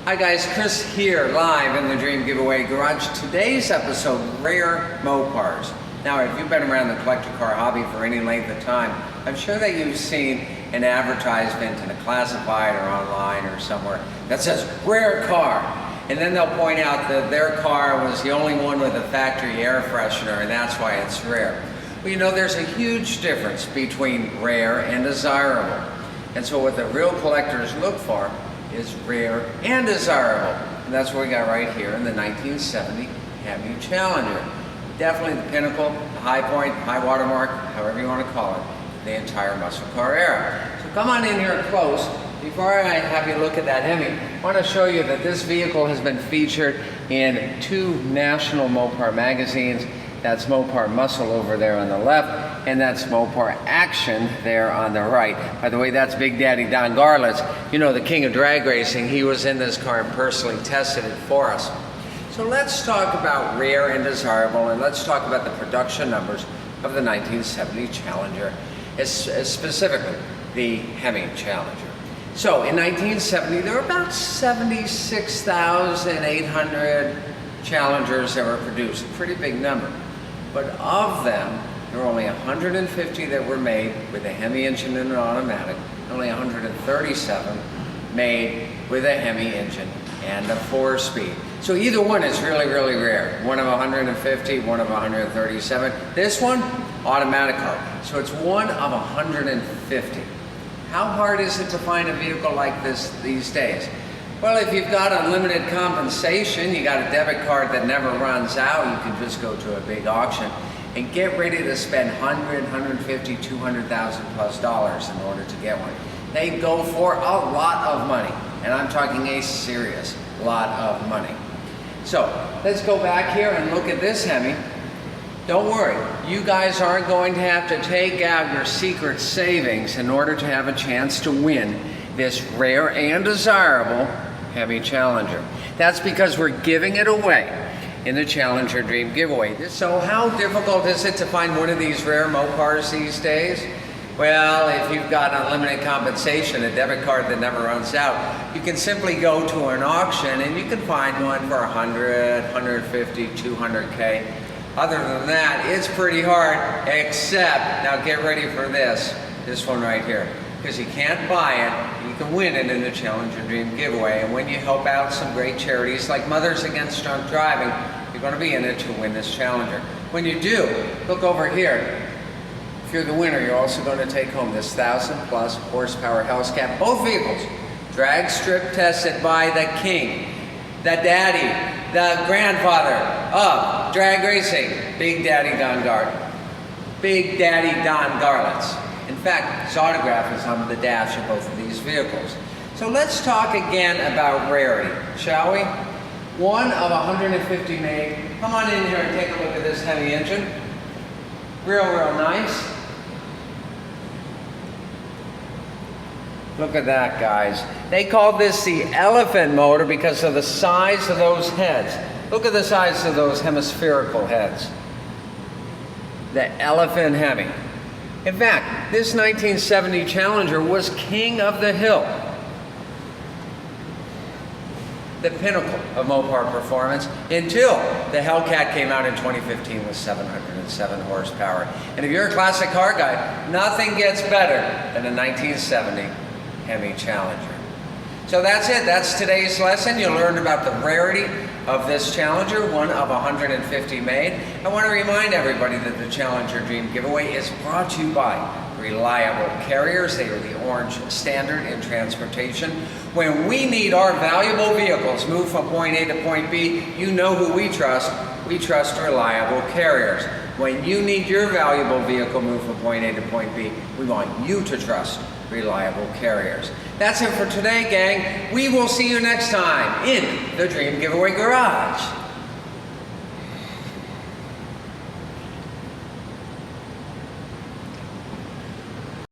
Hi guys, Chris here, live in the Dream Giveaway Garage. Today's episode, rare Mopars. Now, if you've been around the collector car hobby for any length of time, I'm sure that you've seen an advertisement in a classified or online or somewhere that says, rare car. And then they'll point out that their car was the only one with a factory air freshener, and that's why it's rare. Well, you know, there's a huge difference between rare and desirable. And so what the real collectors look for is rare and desirable. And that's what we got right here in the 1970 Hemi Challenger. Definitely the pinnacle, the high point, high watermark, however you want to call it, the entire muscle car era. So come on in here close. Before I have you look at that Hemi, I want to show you that this vehicle has been featured in 2 national Mopar magazines. That's Mopar Muscle over there on the left, and that's Mopar Action there on the right. By the way, that's Big Daddy Don Garlitz, you know, the king of drag racing. He was in this car and personally tested it for us. So let's talk about rare and desirable, and let's talk about the production numbers of the 1970 Challenger, specifically the Hemi Challenger. So in 1970, there were about 76,800 Challengers that were produced, pretty big number. But of them, there were only 150 that were made with a Hemi engine and an automatic, only 137 made with a Hemi engine and a 4-speed. So either one is really, really rare. One of 150, one of 137. This one, automatic car. So it's one of 150. How hard is it to find a vehicle like this these days? Well, if you've got unlimited compensation, you got a debit card that never runs out, you can just go to a big auction and get ready to spend $100,000, $150,000, $200,000 plus in order to get one. They go for a lot of money, and I'm talking a serious lot of money. So let's go back here and look at this Hemi. Don't worry, you guys aren't going to have to take out your secret savings in order to have a chance to win this rare and desirable Hemi Challenger. That's because we're giving it away in the Challenger Dream Giveaway. So how difficult is it to find one of these rare Mopars these days? Well, if you've got unlimited compensation, a debit card that never runs out, you can simply go to an auction and you can find one for 100, 150, 200K. Other than that, it's pretty hard, except, now get ready for this one right here. Because you can't buy it, you can win it in the Challenger Dream Giveaway. And when you help out some great charities like Mothers Against Drunk Driving, you're going to be in it to win this Challenger. When you do, look over here. If you're the winner, you're also going to take home this 1,000+ horsepower Hellcat. Both vehicles, drag strip tested by the king, the daddy, the grandfather of drag racing, Big Daddy Don Garlitz. In fact, his autograph is on the dash of both of these vehicles. So let's talk again about rarity, shall we? One of 150 made. Come on in here and take a look at this Hemi engine. Real nice. Look at that, guys. They call this the elephant motor because of the size of those heads. Look at the size of those hemispherical heads. The elephant Hemi. In fact, this 1970 Challenger was king of the hill. The pinnacle of Mopar performance until the Hellcat came out in 2015 with 707 horsepower. And if you're a classic car guy, nothing gets better than a 1970 Hemi Challenger. So that's it. That's today's lesson. You learned about the rarity of this Challenger, one of 150 made. I want to remind everybody that the Challenger Dream Giveaway is brought to you by reliable carriers. They are the orange standard in transportation. When we need our valuable vehicles moved from point A to point B, you know who we trust. We trust reliable carriers. When you need your valuable vehicle moved from point A to point B, we want you to trust reliable carriers. That's it for today, gang. We will see you next time in the Dream Giveaway Garage.